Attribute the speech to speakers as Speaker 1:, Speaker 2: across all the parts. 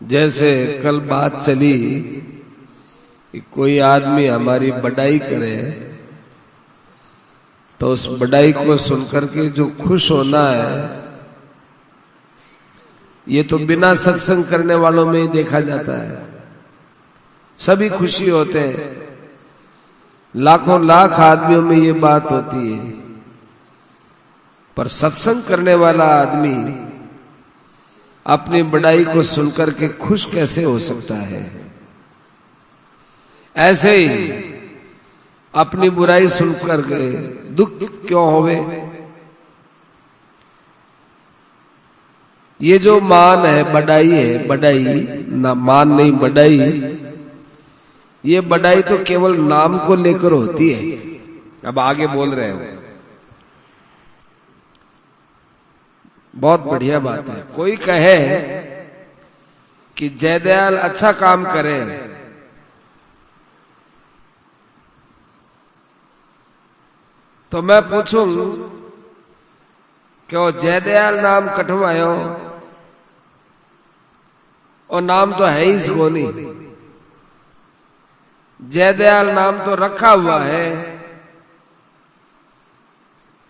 Speaker 1: जैसे कल बात चली कि कोई आदमी हमारी बड़ाई करे तो उस बड़ाई को सुनकर के जो खुश होना है, ये तो बिना सत्संग करने वालों में ही देखा जाता है। सभी खुशी होते हैं, लाखों लाख आदमियों में ये बात होती है, पर सत्संग करने वाला आदमी अपनी बड़ाई को सुनकर के खुश कैसे हो सकता है? ऐसे ही अपनी बुराई सुनकर के दुख क्यों होवे? ये जो मान है, बड़ाई है, बड़ाई ना मान नहीं, बड़ाई, ये बड़ाई तो केवल नाम को लेकर होती है। अब आगे बोल रहे हो, बहुत बढ़िया बात है। कोई कहे कि जयदयाल अच्छा काम करे, तो मैं पूछूं क्यों जयदयाल नाम कटवायो, और नाम तो है ही सोनी। जयदयाल नाम तो रखा हुआ है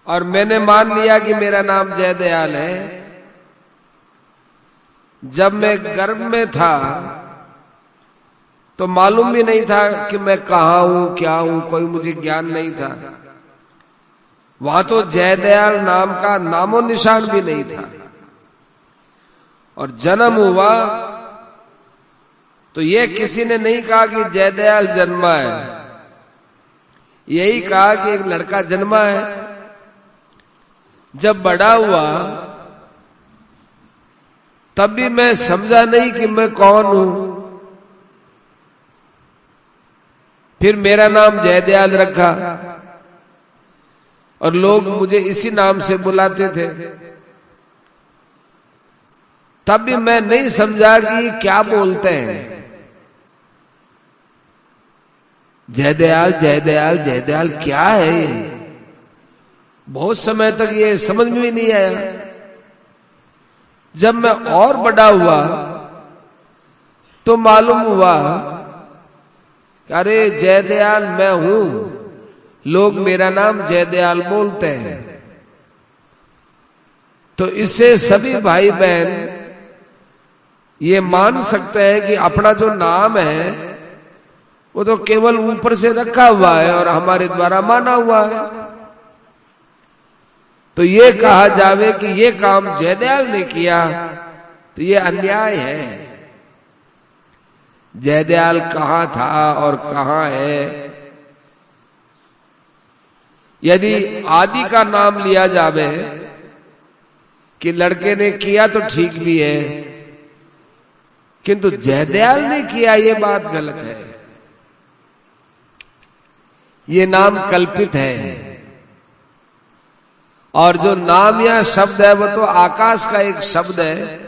Speaker 1: और मैंने मान लिया कि मेरा नाम जयदयाल है। जब मैं गर्भ में था तो मालूम भी नहीं था कि मैं कहां हूं, क्या हूं, कोई मुझे ज्ञान नहीं था। वहां तो जयदयाल नाम का नामो निशान भी नहीं था। और जन्म हुआ तो ये किसी ने नहीं कहा कि जयदयाल जन्मा है, यही कहा कि एक लड़का जन्मा है। जब बड़ा हुआ तब भी मैं समझा नहीं कि मैं कौन हूं। फिर मेरा नाम जयदयाल रखा और लोग मुझे इसी नाम से बुलाते थे। तब भी मैं नहीं समझा कि क्या बोलते हैं, जयदयाल जयदयाल जयदयाल क्या है ये। बहुत समय तक ये समझ में भी नहीं आया। जब मैं और बड़ा हुआ तो मालूम हुआ अरे जयदयाल मैं हूं, लोग मेरा नाम जयदयाल बोलते हैं। तो इससे सभी भाई बहन ये मान सकते हैं कि अपना जो नाम है वो तो केवल ऊपर से रखा हुआ है और हमारे द्वारा माना हुआ है। तो ये कहा जावे कि ये काम जयदयाल ने किया तो ये अन्याय है। जयदयाल कहां था और कहां है? यदि आदि का नाम लिया जावे कि लड़के ने किया तो ठीक भी है, किंतु जयदयाल ने किया ये बात गलत है। ये नाम कल्पित है और जो नाम या शब्द है वो तो आकाश का एक शब्द है।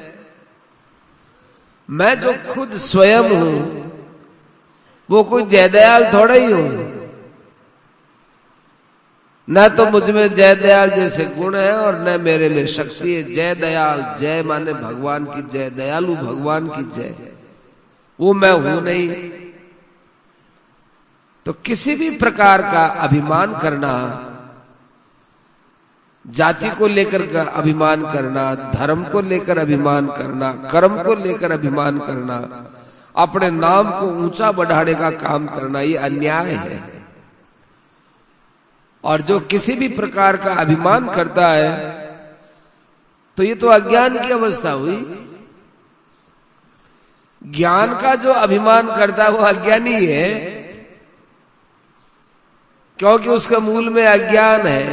Speaker 1: मैं जो खुद स्वयं हूं वो कोई जयदयाल थोड़ा ही हूं। न तो मुझमें जयदयाल जैसे गुण है और न मेरे में शक्ति है। जयदयाल, जय माने भगवान की जय, दयालु भगवान की जय, वो मैं हूं नहीं। तो किसी भी प्रकार का अभिमान करना, जाति को लेकर का अभिमान करना, धर्म को लेकर अभिमान करना, कर्म को लेकर अभिमान करना, अपने नाम को ऊंचा बढ़ाने का काम करना, ये अन्याय है। और जो किसी भी प्रकार का अभिमान करता है तो ये तो अज्ञान की अवस्था हुई। ज्ञान का जो अभिमान करता है वो अज्ञानी है, क्योंकि उसका मूल में अज्ञान है।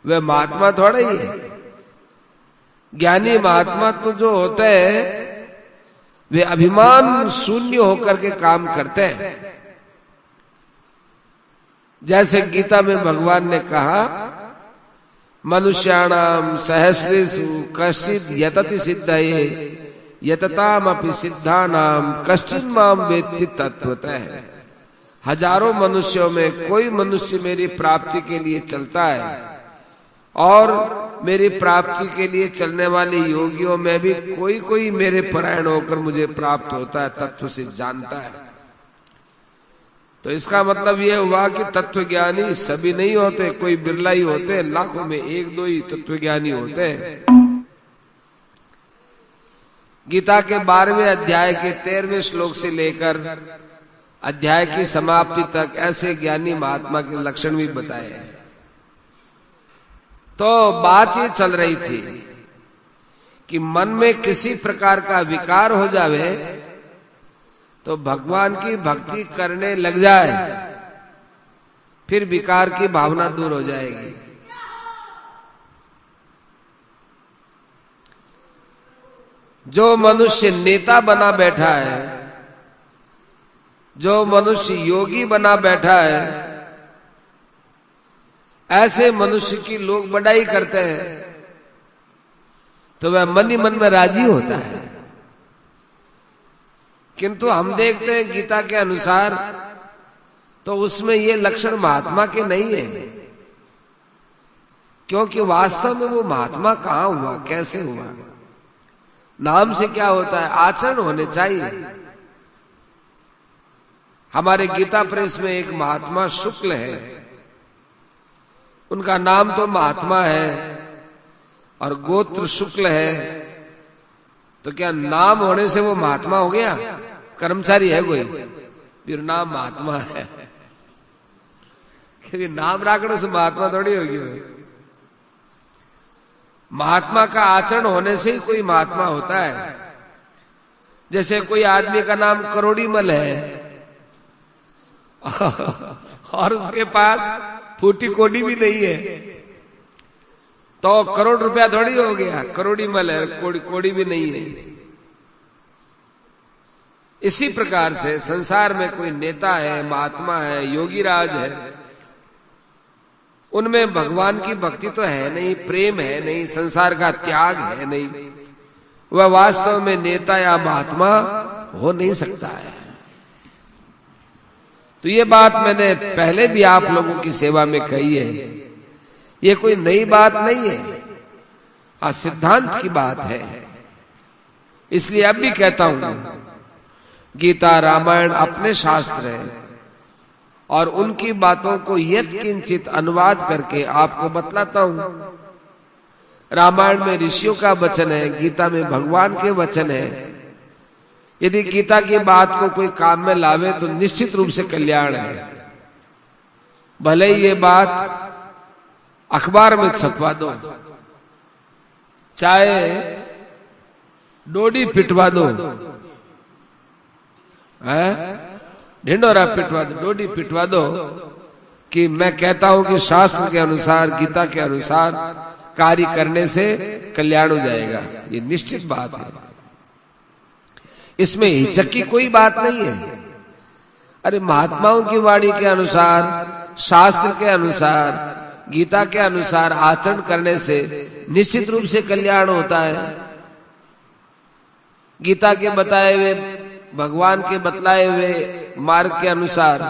Speaker 1: वह महात्मा थोड़ा ही है। ज्ञानी महात्मा तो जो होते हैं वे अभिमान शून्य होकर के काम करते हैं। जैसे गीता में भगवान ने कहा, मनुष्याणाम सहस्रेषु कश्चित् यतति सिद्धये यततामपि सिद्धानाम कश्चित् माम वेत्ति तत्वतः। हजारों मनुष्यों में कोई मनुष्य मेरी प्राप्ति के लिए चलता है और मेरी प्राप्ति के लिए चलने वाले योगियों में भी कोई कोई मेरे परायण होकर मुझे प्राप्त होता है, तत्व से जानता है। तो इसका मतलब यह हुआ कि तत्व ज्ञानी सभी नहीं होते, कोई बिरला ही होते, लाखों में एक दो ही तत्व ज्ञानी होते हैं। गीता के 12वें अध्याय के 13वें श्लोक से लेकर अध्याय की समाप्ति तक ऐसे ज्ञानी महात्मा के लक्षण भी बताए हैं। तो बात ये चल रही थी कि मन में किसी प्रकार का विकार हो जावे तो भगवान की भक्ति करने लग जाए, फिर विकार की भावना दूर हो जाएगी। जो मनुष्य नेता बना बैठा है, जो मनुष्य योगी बना बैठा है, ऐसे मनुष्य की लोग बड़ाई करते हैं तो वह मन ही मन में राजी होता है। किंतु हम देखते हैं गीता के अनुसार तो उसमें ये लक्षण महात्मा के नहीं है, क्योंकि वास्तव में वो महात्मा कहां हुआ, कैसे हुआ। नाम से क्या होता है, आचरण होने चाहिए। हमारे गीता प्रेस में एक महात्मा शुक्ल है, उनका नाम तो महात्मा है और गोत्र शुक्ल है, तो क्या नाम होने से वो महात्मा हो गया? कर्मचारी है कोई, फिर नाम महात्मा है। क्योंकि नाम रखने से महात्मा थोड़ी होगी। महात्मा का आचरण होने से ही कोई महात्मा होता है। जैसे कोई आदमी का नाम करोड़ीमल है और उसके पास फूटी कोडी भी नहीं है, तो करोड़ रुपया थोड़ी हो गया, करोड़ीमल है, कोड़ी भी नहीं है। इसी प्रकार से संसार में कोई नेता है, महात्मा है, योगीराज है, उनमें भगवान की भक्ति तो है नहीं, प्रेम है नहीं, संसार का त्याग है नहीं, वह वास्तव में नेता या महात्मा हो नहीं सकता है। तो ये बात मैंने पहले भी आप लोगों की सेवा में कही है, ये कोई नई बात नहीं है, सिद्धांत की बात है। इसलिए अब भी कहता हूं, गीता रामायण अपने शास्त्र हैं और उनकी बातों को यत्किंचित अनुवाद करके आपको बतलाता हूं। रामायण में ऋषियों का वचन है, गीता में भगवान के वचन है। यदि गीता की बात को कोई काम में लावे तो निश्चित रूप से कल्याण है। भले ही ये बात अखबार में छपवा दो, चाहे डोडी पिटवा दो, ढिंडोरा पिटवा दो, डोडी पिटवा दो कि मैं कहता हूं कि शास्त्र के अनुसार, गीता के अनुसार कार्य करने से कल्याण हो जाएगा, ये निश्चित बात है। इसमें हिचक की कोई बात नहीं है। अरे महात्माओं की वाणी के अनुसार, शास्त्र के अनुसार, गीता के अनुसार आचरण करने से निश्चित रूप से कल्याण होता है। गीता के बताए हुए, भगवान के बतलाए हुए मार्ग के अनुसार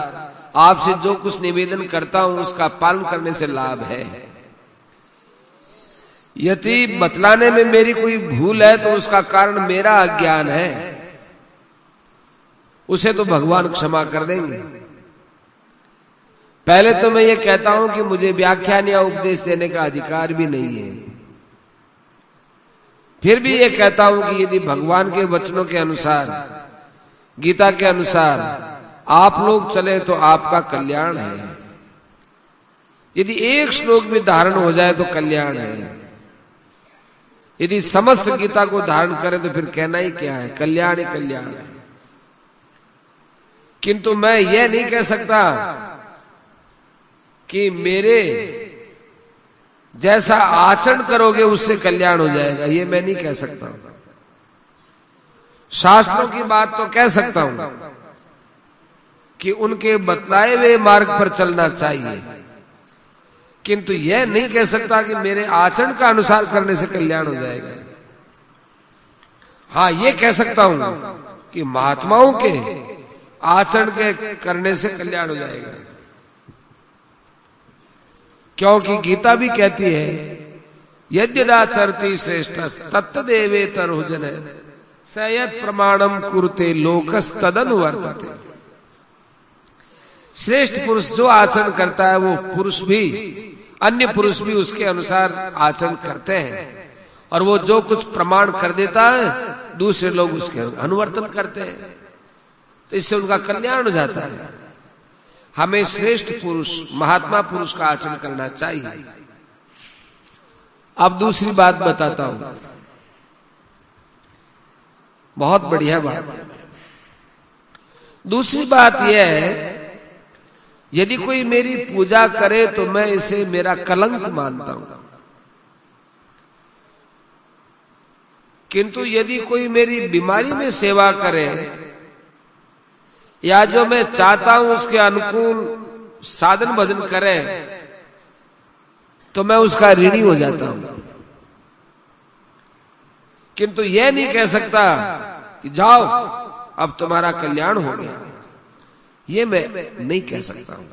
Speaker 1: आपसे जो कुछ निवेदन करता हूं उसका पालन करने से लाभ है। यदि बतलाने में मेरी कोई भूल है तो उसका कारण मेरा अज्ञान है, उसे तो भगवान क्षमा कर देंगे। पहले तो मैं ये कहता हूं कि मुझे व्याख्यान या उपदेश देने का अधिकार भी नहीं है। फिर भी ये कहता हूं कि यदि भगवान के वचनों के अनुसार, गीता के अनुसार आप लोग चले तो आपका कल्याण है। यदि एक श्लोक भी धारण हो जाए तो कल्याण है। यदि समस्त गीता को धारण करें तो फिर कहना ही क्या है, कल्याण ही कल्याण है। किंतु मैं यह नहीं कह सकता कि मेरे जैसा आचरण करोगे उससे कल्याण हो जाएगा, ये मैं नहीं कह सकता। शास्त्रों की बात तो कह सकता हूं कि उनके बतलाए हुए मार्ग पर चलना चाहिए, किंतु यह नहीं कह सकता कि मेरे आचरण का अनुसार करने से कल्याण हो जाएगा। हाँ, यह कह सकता हूं कि महात्माओं के आचरण के करने से कल्याण हो जाएगा, क्योंकि गीता भी कहती है यद्यदाचरति श्रेष्ठ तत्तदेवेतरो जन सयत् प्रमाणम कुरुते लोकस्तदनुवर्तते। श्रेष्ठ पुरुष जो आचरण करता है वो पुरुष भी, अन्य पुरुष भी उसके अनुसार आचरण करते हैं, और वो जो कुछ प्रमाण कर देता है दूसरे लोग उसके अनुवर्तन करते हैं, तो इससे उनका कल्याण हो जाता है। हमें श्रेष्ठ पुरुष, महात्मा पुरुष का आचरण करना चाहिए। अब दूसरी बात बताता हूं, बहुत बढ़िया बात है। दूसरी बात यह है, यदि कोई मेरी पूजा करे तो मैं इसे मेरा कलंक मानता हूं, किंतु यदि कोई मेरी बीमारी में सेवा करे या जो मैं चाहता हूं उसके अनुकूल साधन भजन करे तो मैं उसका ऋणी हो जाता हूं। किंतु यह नहीं कह सकता कि जाओ अब तुम्हारा कल्याण हो गया, ये मैं नहीं कह सकता हूं।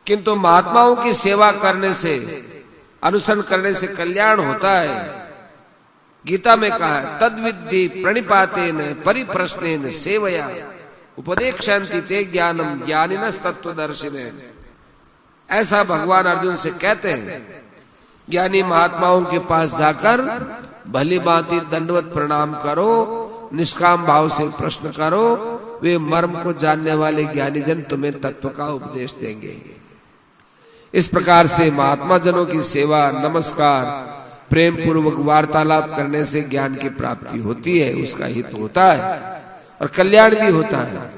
Speaker 1: किंतु महात्माओं की सेवा करने से, अनुसरण करने से कल्याण होता है। गीता में कहा है, तद्विद्धि प्रणिपातेन परिप्रश्नेन सेवया उपदेक्षन्ति ते ज्ञानम ज्ञानिनस् तत्वदर्शिने। ऐसा भगवान अर्जुन से कहते हैं, ज्ञानी महात्माओं के पास जाकर भली भांति दंडवत प्रणाम करो, निष्काम भाव से प्रश्न करो, वे मर्म को जानने वाले ज्ञानी जन तुम्हें तत्व का उपदेश देंगे। इस प्रकार से महात्मा जनों की सेवा, नमस्कार, प्रेम पूर्वक वार्तालाप करने से ज्ञान की प्राप्ति होती है, उसका हित होता है और कल्याण भी होता है।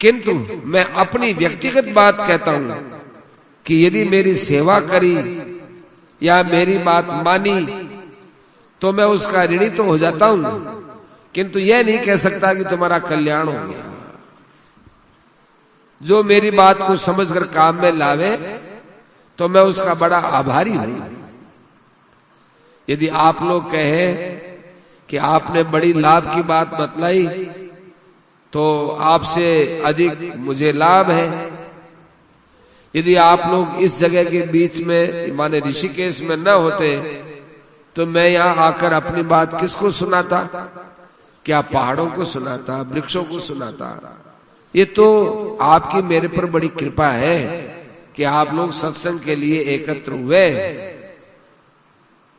Speaker 1: किंतु मैं अपनी व्यक्तिगत बात कहता हूं कि यदि मेरी सेवा करी या मेरी बात मानी तो मैं उसका ऋणी तो हो जाता हूं, किंतु यह नहीं कह सकता कि तुम्हारा कल्याण हो गया। जो मेरी बात को समझकर काम में लावे तो मैं उसका बड़ा आभारी हूं। यदि आप लोग कहे कि आपने बड़ी लाभ की बात बतलाई तो आपसे अधिक मुझे लाभ है। यदि आप लोग इस जगह के बीच में माने ऋषिकेश में न होते तो मैं यहां आकर अपनी बात किसको सुनाता? क्या पहाड़ों को सुनाता, वृक्षों को सुनाता? ये तो आपकी मेरे पर बड़ी कृपा है कि आप लोग सत्संग के लिए एकत्र हुए।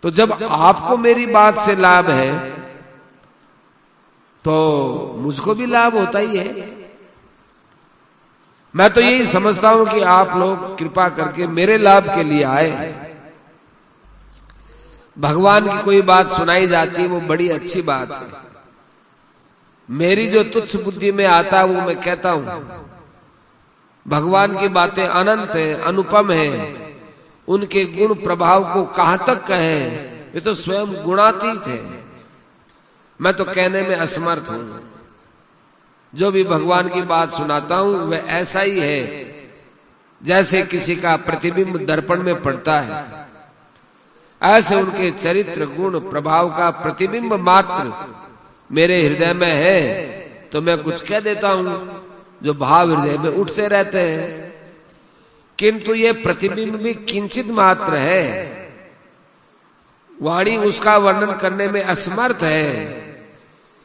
Speaker 1: तो जब आपको मेरी बात से लाभ है तो मुझको भी लाभ होता ही है। मैं तो यही समझता हूं कि आप लोग कृपा करके मेरे लाभ के लिए आए। भगवान की कोई बात सुनाई जाती है वो बड़ी अच्छी बात है। मेरी जो तुच्छ बुद्धि में आता है वो मैं कहता हूं। भगवान की बातें अनंत है, अनुपम है। उनके गुण प्रभाव को कहां तक कहें, ये तो स्वयं गुणातीत है। मैं तो कहने में असमर्थ हूं। जो भी भगवान की बात सुनाता हूं वह ऐसा ही है जैसे किसी का प्रतिबिंब दर्पण में पड़ता है। ऐसे उनके चरित्र, गुण, प्रभाव का प्रतिबिंब मात्र मेरे हृदय में है तो मैं कुछ कह देता हूं जो भाव हृदय में उठते रहते हैं। किंतु ये प्रतिबिंब भी किंचित मात्र है। वाणी उसका वर्णन करने में असमर्थ है,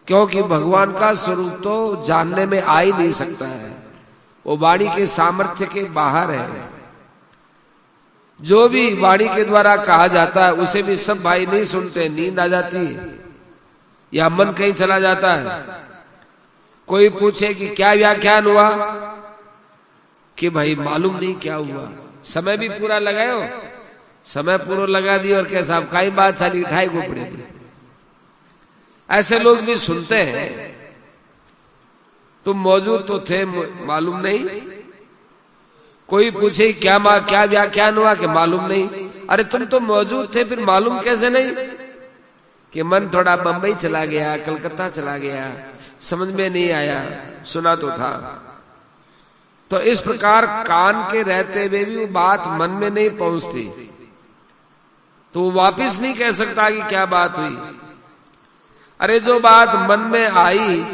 Speaker 1: क्योंकि भगवान का स्वरूप तो जानने में आ ही नहीं सकता है। वो वाणी के सामर्थ्य के बाहर है। जो भी वाणी के द्वारा कहा जाता है उसे भी सब भाई नहीं सुनते, नींद आ जाती है या मन कहीं चला जाता है। कोई पूछे कि क्या व्याख्यान हुआ, कि भाई मालूम नहीं क्या हुआ। समय भी पूरा लगाए हो, समय पूरा लगा दिया और कैसा अब काई बात सारी उठाई को पड़ेगी। ऐसे लोग भी सुनते हैं। तुम मौजूद तो थे, मालूम नहीं। कोई पूछे क्या व्याख्यान हुआ, कि मालूम नहीं। अरे तुम तो मौजूद थे, फिर मालूम कैसे नहीं? कि मन थोड़ा बंबई चला गया, कलकत्ता चला गया, समझ में नहीं आया, सुना तो था। तो इस प्रकार कान के रहते हुए भी वो बात मन में नहीं पहुंचती तो वो वापिस नहीं कह सकता कि क्या बात हुई। अरे जो बात मन में आई,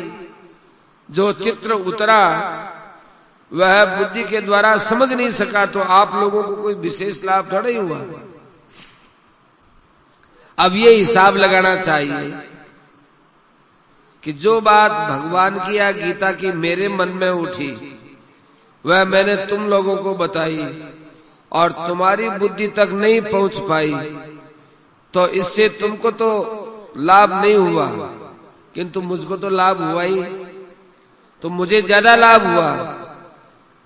Speaker 1: जो चित्र उतरा, वह बुद्धि के द्वारा समझ नहीं सका तो आप लोगों को कोई विशेष लाभ थोड़ा ही हुआ। अब ये हिसाब लगाना चाहिए कि जो बात भगवान की या गीता की मेरे मन में उठी वह मैंने तुम लोगों को बताई और तुम्हारी बुद्धि तक नहीं पहुंच पाई, तो इससे तुमको तो लाभ नहीं हुआ, किंतु मुझको तो लाभ हुआ ही। तो मुझे ज्यादा लाभ हुआ,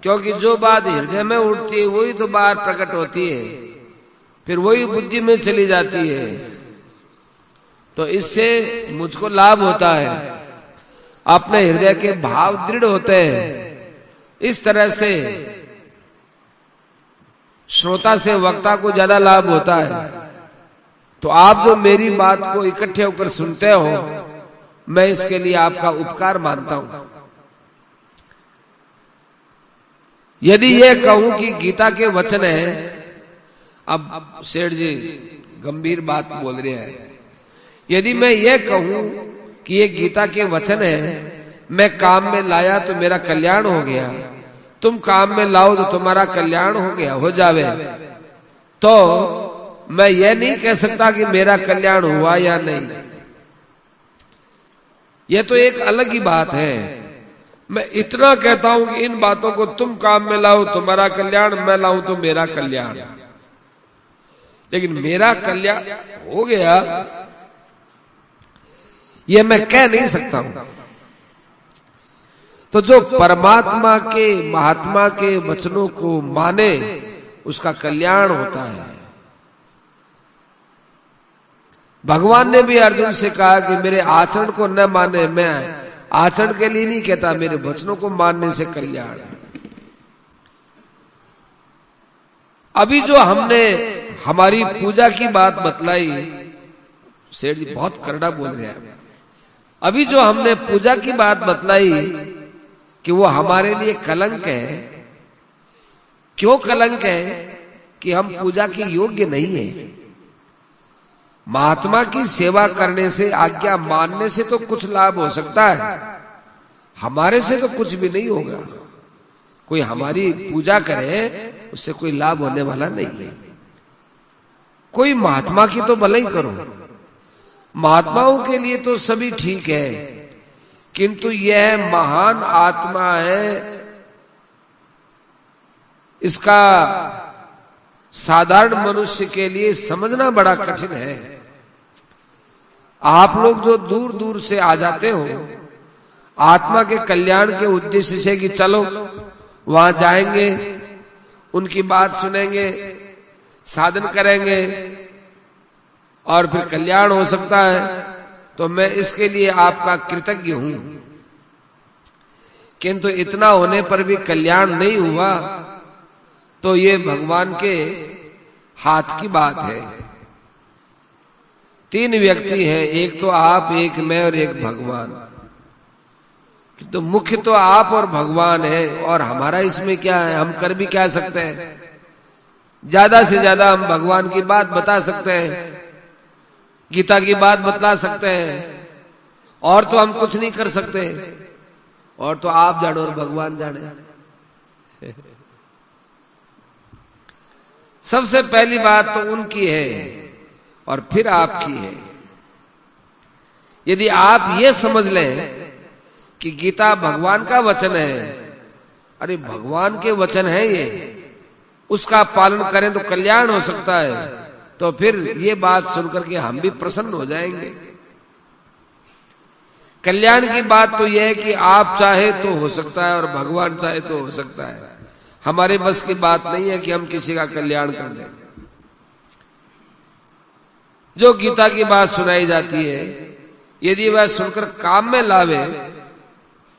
Speaker 1: क्योंकि जो बात हृदय में उठती है वही तो बाहर प्रकट होती है, फिर वही बुद्धि में चली जाती है। तो इससे मुझको लाभ होता है, अपने हृदय के भाव दृढ़ होते हैं। इस तरह से श्रोता से वक्ता को ज्यादा लाभ होता है। तो आप जो मेरी बात को इकट्ठे होकर सुनते हो, मैं इसके लिए आपका उपकार मानता हूं। यदि यह कहूं कि गीता के वचन है, अब सेठ जी गंभीर बात बोल रहे हैं, यदि मैं यह कहूं कि ये गीता के वचन है, मैं काम में लाया तो मेरा कल्याण हो गया, तुम काम में लाओ तो तुम्हारा कल्याण हो गया, हो जावे, तो मैं यह नहीं कह सकता कि मेरा कल्याण हुआ या नहीं। यह तो एक अलग ही बात है। मैं इतना कहता हूं कि इन बातों को तुम काम में लाओ तुम्हारा कल्याण, मैं लाऊं तो मेरा कल्याण, लेकिन मेरा कल्याण हो गया यह मैं कह नहीं सकता हूं। तो जो परमात्मा के महात्मा के वचनों को माने उसका कल्याण होता है। भगवान ने भी अर्जुन से कहा कि मेरे आचरण को न माने, मैं आचरण के लिए नहीं कहता, मेरे वचनों को मानने से कल्याण है। अभी जो हमने हमारी पूजा की बात बतलाई, सेठ जी बहुत करड़ा बोल रहे हैं, अभी जो हमने पूजा की बात बतलाई कि वो हमारे लिए कलंक है। क्यों कलंक है? कि हम पूजा के योग्य नहीं है। महात्मा की सेवा करने से, आज्ञा मानने से तो कुछ लाभ हो सकता है, हमारे से तो कुछ भी नहीं होगा। कोई हमारी पूजा करे उससे कोई लाभ होने वाला नहीं है। कोई महात्मा की तो भले ही करो, महात्माओं के लिए तो सभी ठीक है, किंतु यह महान आत्मा है, इसका साधारण मनुष्य के लिए समझना बड़ा कठिन है। आप लोग जो दूर दूर से आ जाते हो आत्मा के कल्याण के उद्देश्य से कि चलो वहां जाएंगे, उनकी बात सुनेंगे, साधन करेंगे और फिर कल्याण हो सकता है, तो मैं इसके लिए आपका कृतज्ञ हूं। किंतु इतना होने पर भी कल्याण नहीं हुआ तो ये भगवान के हाथ की बात है। तीन व्यक्ति हैं, एक तो आप, एक मैं और एक भगवान। तो मुख्य तो आप और भगवान है, और हमारा इसमें क्या है? हम कर भी क्या सकते हैं? ज्यादा से ज्यादा हम भगवान की बात बता सकते हैं, गीता की बात बतला सकते हैं, और तो हम कुछ नहीं कर सकते। और तो आप जानो और भगवान जाने। सबसे पहली बात तो उनकी है और फिर आपकी है। यदि आप ये समझ लें कि गीता भगवान का वचन है, अरे भगवान के वचन है ये, उसका पालन करें तो कल्याण हो सकता है, तो फिर ये बात सुनकर के हम भी प्रसन्न हो जाएंगे। कल्याण की बात तो यह है कि आप चाहे तो हो सकता है और भगवान चाहे तो हो सकता है। हमारे बस की बात नहीं है कि हम किसी का कल्याण कर दें। जो गीता की बात सुनाई जाती है, यदि वह सुनकर काम में लावे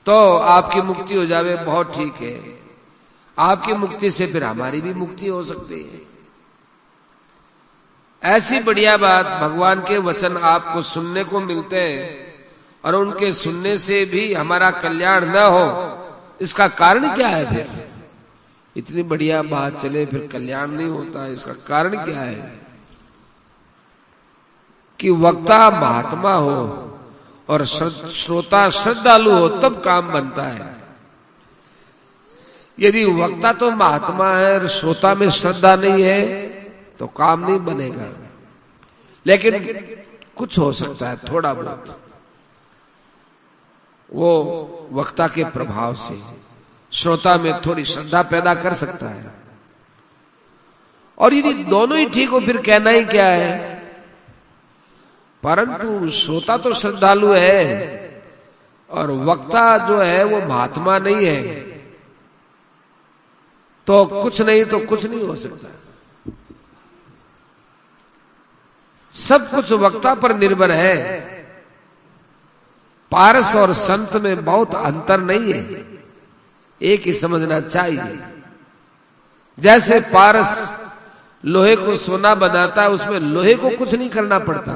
Speaker 1: तो आपकी मुक्ति हो जावे, बहुत ठीक है। आपकी मुक्ति से फिर हमारी भी मुक्ति हो सकती है। ऐसी बढ़िया बात, भगवान के वचन आपको सुनने को मिलते हैं और उनके सुनने से भी हमारा कल्याण न हो, इसका कारण क्या है? फिर इतनी बढ़िया बात चले फिर कल्याण नहीं होता, इसका कारण क्या है? कि वक्ता महात्मा हो और श्रोता श्रद्धालु हो तब काम बनता है। यदि वक्ता तो महात्मा है और श्रोता में श्रद्धा नहीं है तो काम नहीं बनेगा। लेकिन कुछ हो सकता है थोड़ा बहुत, वो वक्ता के प्रभाव से श्रोता में थोड़ी श्रद्धा पैदा कर सकता है। और यदि दोनों ही ठीक हो फिर कहना ही क्या है। परंतु श्रोता तो श्रद्धालु है और वक्ता जो है वो महात्मा नहीं है, तो कुछ नहीं हो सकता। सब कुछ वक्ता पर निर्भर है। पारस और संत में बहुत अंतर नहीं है, एक ही समझना चाहिए। जैसे पारस लोहे को सोना बनाता है, उसमें लोहे को कुछ नहीं करना पड़ता,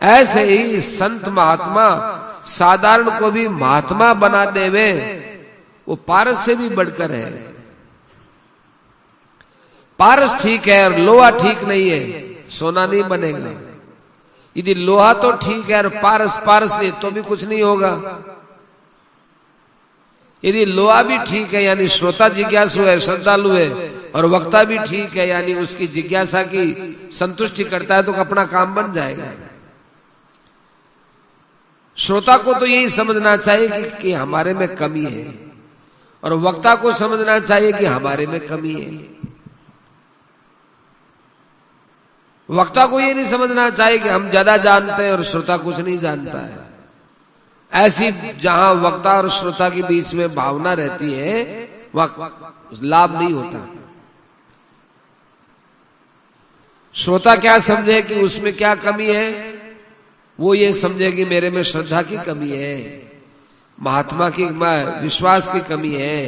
Speaker 1: ऐसे ही संत महात्मा साधारण को भी महात्मा बना देवे, वो पारस से भी बढ़कर है। पारस ठीक है और लोहा ठीक नहीं है, सोना नहीं बनेगा। यदि लोहा तो ठीक है और पारस नहीं, तो भी कुछ नहीं होगा। यदि लोहा भी ठीक है यानी श्रोता जिज्ञासु है, श्रद्धालु है, और वक्ता भी ठीक है यानी उसकी जिज्ञासा की संतुष्टि करता है, तो अपना काम बन जाएगा। श्रोता को तो यही समझना चाहिए कि हमारे में कमी है, और वक्ता को समझना चाहिए कि हमारे में कमी है। वक्ता को ये नहीं समझना चाहिए कि हम ज्यादा जानते हैं और श्रोता कुछ नहीं जानता है। ऐसी जहां वक्ता और श्रोता के बीच में भावना रहती है वह लाभ नहीं होता। श्रोता क्या समझे कि उसमें क्या कमी है, वो ये समझे कि मेरे में श्रद्धा की कमी है, महात्मा की विश्वास की कमी है।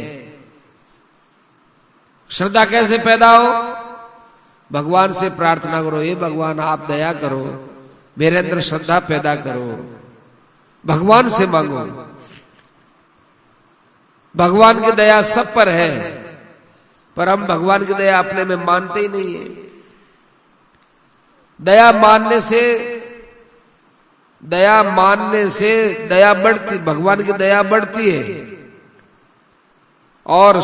Speaker 1: श्रद्धा कैसे पैदा हो? भगवान से प्रार्थना करो, हे भगवान आप दया करो, मेरे अंदर श्रद्धा पैदा करो। भगवान से मांगो। भगवान की दया सब पर है, पर हम भगवान की दया अपने में मानते ही नहीं है। दया मानने से दया बढ़ती, भगवान की दया बढ़ती है और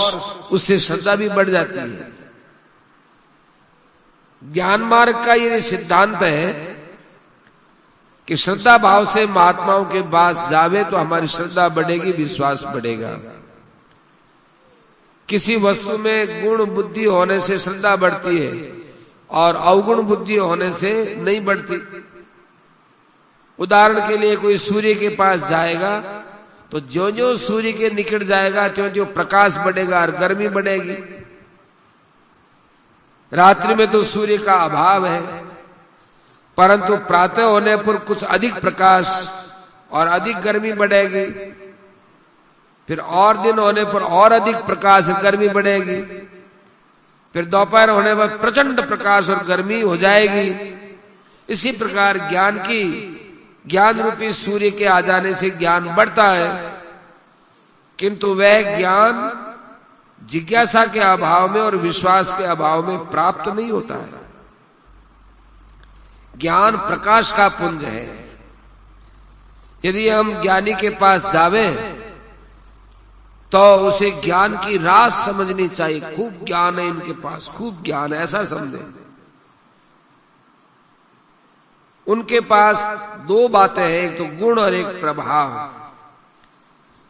Speaker 1: उससे श्रद्धा भी बढ़ जाती है। ज्ञान मार्ग का ये सिद्धांत है कि श्रद्धा भाव से महात्माओं के पास जावे तो हमारी श्रद्धा बढ़ेगी, विश्वास बढ़ेगा। किसी वस्तु में गुण बुद्धि होने से श्रद्धा बढ़ती है और अवगुण बुद्धि होने से नहीं बढ़ती। उदाहरण के लिए कोई सूर्य के पास जाएगा तो ज्यों ज्यों सूर्य के निकट जाएगा त्यों त्यों प्रकाश बढ़ेगा और गर्मी बढ़ेगी। रात्रि में तो सूर्य का अभाव है, परंतु प्रातः होने पर कुछ अधिक प्रकाश और अधिक गर्मी बढ़ेगी। फिर और दिन होने पर और अधिक प्रकाश और गर्मी बढ़ेगी। फिर दोपहर होने पर प्रचंड प्रकाश और गर्मी हो जाएगी। इसी प्रकार ज्ञान रूपी सूर्य के आ जाने से ज्ञान बढ़ता है, किंतु वह ज्ञान जिज्ञासा के अभाव में और विश्वास के अभाव में प्राप्त नहीं होता है। ज्ञान प्रकाश का पुंज है। यदि हम ज्ञानी के पास जावे तो उसे ज्ञान की रास समझनी चाहिए। खूब ज्ञान है इनके पास, खूब ज्ञान है, ऐसा समझे। उनके पास दो बातें हैं, एक तो गुण और एक प्रभाव।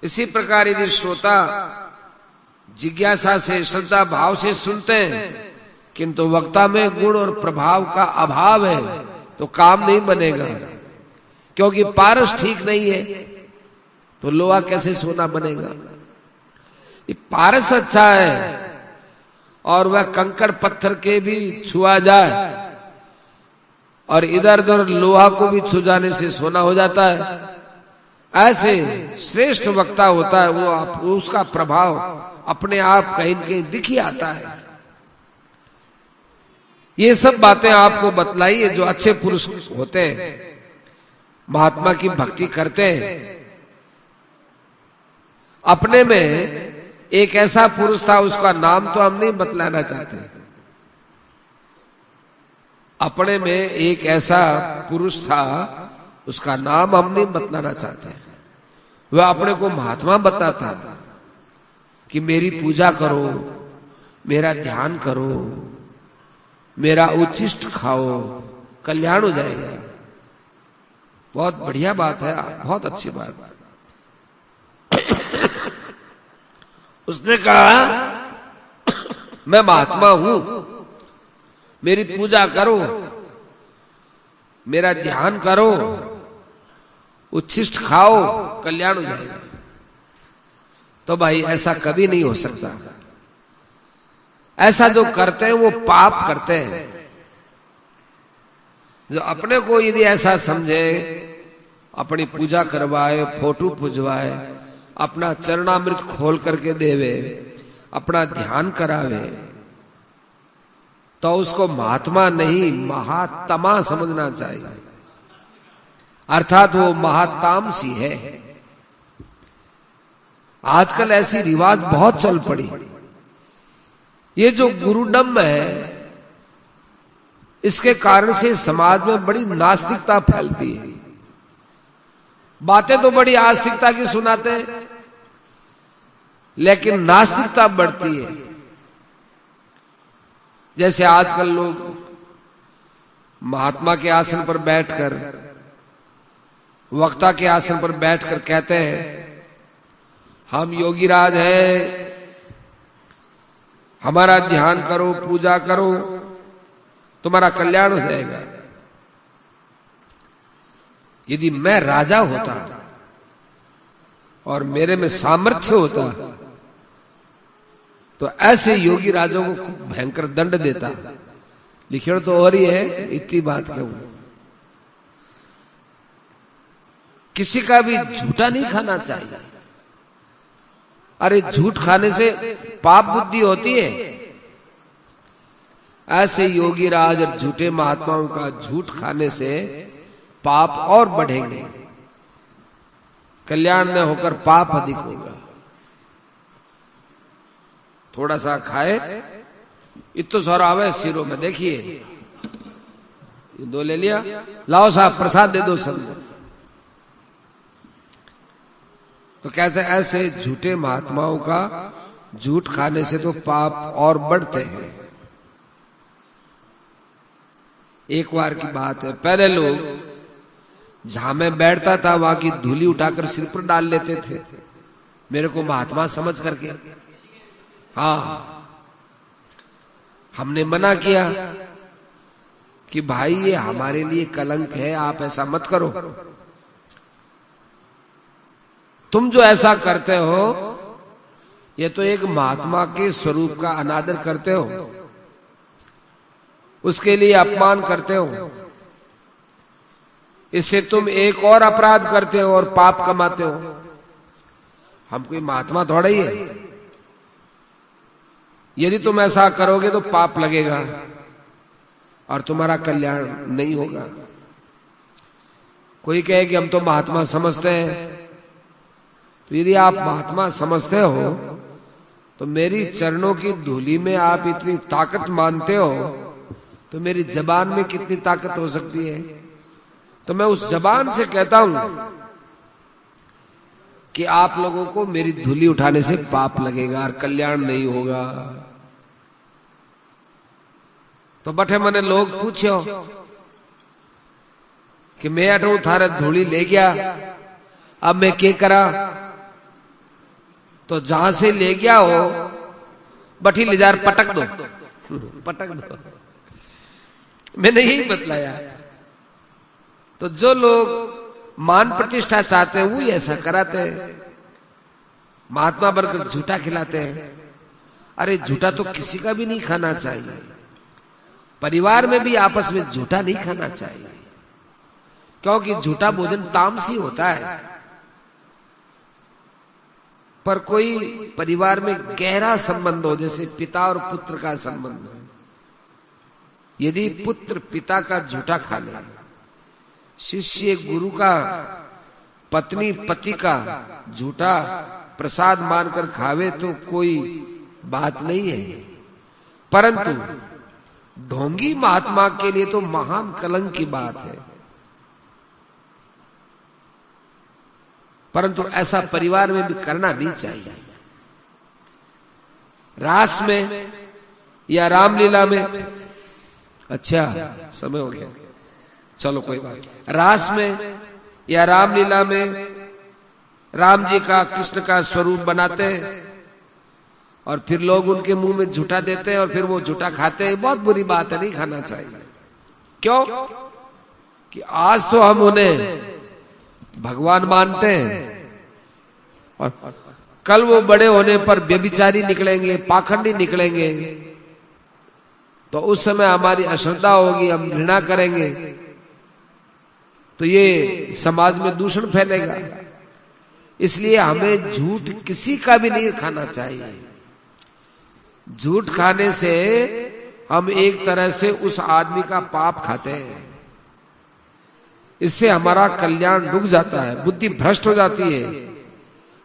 Speaker 1: इसी प्रकार यदि श्रोता जिज्ञासा से श्रद्धा भाव से सुनते हैं किंतु वक्ता में गुण और प्रभाव का अभाव है तो काम नहीं बनेगा, क्योंकि पारस ठीक नहीं है तो लोहा कैसे सोना बनेगा। ये पारस अच्छा है और वह कंकड़ पत्थर के भी छुआ जाए और इधर उधर लोहा को भी छू जाने से सोना हो जाता है। ऐसे श्रेष्ठ वक्ता होता है वो उसका प्रभाव अपने आप कहीं न कहीं दिख ही आता है। ये सब बातें आपको बतलाई है। जो अच्छे पुरुष होते हैं, महात्मा की भक्ति करते हैं, अपने में एक ऐसा पुरुष था, उसका नाम तो हम नहीं बतलाना चाहते। अपने में एक ऐसा पुरुष था, उसका नाम हम नहीं बतलाना चाहते। वह अपने को महात्मा बताता कि मेरी पूजा करो, मेरा ध्यान करो, मेरा उच्छिष्ट खाओ, कल्याण हो जाएगा। बहुत बढ़िया बात है, बहुत अच्छी बात। उसने कहा मैं महात्मा हूं, मेरी पूजा करो, मेरा ध्यान करो, उच्छिष्ट खाओ, कल्याण हो जाएगा। तो भाई ऐसा कभी नहीं हो सकता। ऐसा जो करते हैं वो पाप करते हैं। जो अपने को यदि ऐसा समझे, अपनी पूजा करवाए, फोटो पूजवाए, अपना चरणामृत खोल करके देवे, अपना ध्यान करावे, तो उसको महात्मा नहीं महात्मा समझना चाहिए। अर्थात वो महातामसी है। आजकल ऐसी रिवाज बहुत चल पड़ी। ये जो गुरुडम है, इसके कारण से समाज में बड़ी नास्तिकता फैलती है। बातें तो बड़ी आस्तिकता की सुनाते हैं, लेकिन नास्तिकता बढ़ती है। जैसे आजकल लोग महात्मा के आसन पर बैठकर, वक्ता के आसन पर बैठकर कहते हैं हम योगीराज हैं, हमारा ध्यान करो, पूजा करो, तुम्हारा कल्याण हो जाएगा। यदि मैं राजा होता और मेरे में सामर्थ्य होता तो ऐसे योगी राजों को खूब भयंकर दंड देता। लिखिड़ तो हो रही है, इतनी बात क्यों। किसी का भी झूठा नहीं खाना चाहिए। अरे झूठ खाने से पाप बुद्धि होती है। ऐसे योगी राज और झूठे महात्माओं का झूठ खाने से पाप और बढ़ेंगे, कल्याण न होकर पाप अधिक होगा। थोड़ा सा खाए, इतो सारा आवे सिरों में, देखिए ये दो ले लिया, लाओ साहब प्रसाद दे दो सब। तो कैसे ऐसे झूठे महात्माओं का झूठ खाने से तो पाप और बढ़ते हैं। एक बार की बात है, पहले लोग जहां मैं बैठता था वहां की धूली उठाकर सिर पर डाल लेते थे, मेरे को महात्मा समझ करके। हाँ, हमने मना किया कि भाई ये हमारे लिए कलंक है, आप ऐसा मत करो। तुम जो ऐसा करते हो ये तो एक महात्मा के स्वरूप का अनादर करते हो, उसके लिए अपमान करते हो। इससे तुम एक और अपराध करते हो और पाप कमाते हो। हम कोई महात्मा थोड़ा ही है। यदि तुम ऐसा करोगे तो पाप लगेगा और तुम्हारा कल्याण नहीं होगा। कोई कहे कि हम तो महात्मा समझते हैं, तो यदि आप महात्मा समझते हो तो मेरी चरणों की धूली में आप इतनी ताकत मानते हो, तो मेरी जबान में कितनी ताकत हो सकती है। तो मैं उस जबान से कहता हूं कि आप लोगों को मेरी धूली उठाने से पाप लगेगा और कल्याण नहीं होगा। तो बठे मने लोग पूछो कि मैं अठू थारे धूली ले गया, अब मैं क्या करा। तो जहां से ले गया हो बठी ले जार पटक दो, पटक दो। मैंने यही बतलाया। तो जो लोग मान प्रतिष्ठा चाहते हैं वो ऐसा कराते हैं, महात्मा बनकर झूठा खिलाते हैं। अरे झूठा तो किसी का भी नहीं खाना चाहिए। परिवार में भी आपस में झूठा नहीं खाना चाहिए, क्योंकि झूठा भोजन तामसी होता है। पर कोई परिवार में गहरा संबंध हो, जैसे पिता और पुत्र का संबंध है, यदि पुत्र पिता का झूठा खा ले, शिष्य गुरु का, पत्नी पति का झूठा प्रसाद मानकर खावे तो कोई बात नहीं है। परंतु ढोंगी महात्मा के लिए तो महान कलंक की बात है। परंतु ऐसा परिवार में भी करना नहीं चाहिए। रास में या रामलीला में, अच्छा समय हो गया, चलो कोई बात नहीं। रास में या रामलीला में राम जी का कृष्ण का स्वरूप बनाते हैं और फिर लोग उनके मुंह में झूठा देते हैं और फिर वो झूठा खाते हैं। बहुत बुरी बात है, नहीं खाना चाहिए। क्यों कि आज तो हम उन्हें भगवान मानते हैं और कल वो बड़े होने पर व्यभिचारी निकलेंगे, पाखंडी निकलेंगे, तो उस समय हमारी अश्रद्धा होगी, हम घृणा करेंगे, तो ये समाज में दूषण फैलेगा। इसलिए हमें झूठ किसी का भी नहीं खाना चाहिए। झूठ खाने से हम एक तरह से उस आदमी का पाप खाते हैं। इससे हमारा कल्याण रुक जाता है, बुद्धि भ्रष्ट हो जाती है।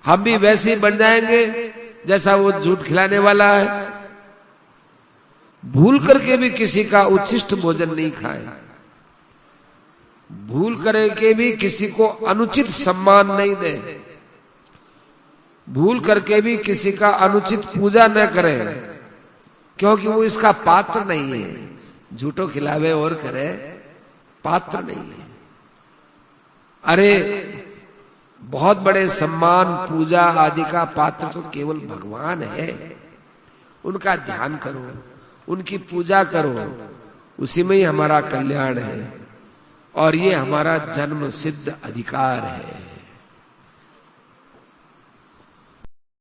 Speaker 1: हम भी वैसे ही बन जाएंगे जैसा वो झूठ खिलाने वाला है। भूल करके भी किसी का उच्छिष्ट भोजन नहीं खाए, भूल करके भी किसी को अनुचित सम्मान नहीं दे, भूल करके भी किसी का अनुचित पूजा न करे, क्योंकि वो इसका पात्र नहीं है। झूठो खिलावे और करे, पात्र नहीं है। अरे बहुत बड़े सम्मान पूजा आदि का पात्र तो केवल भगवान है। उनका ध्यान करो, उनकी पूजा करो, उसी में ही हमारा कल्याण है और ये हमारा जन्म सिद्ध अधिकार है।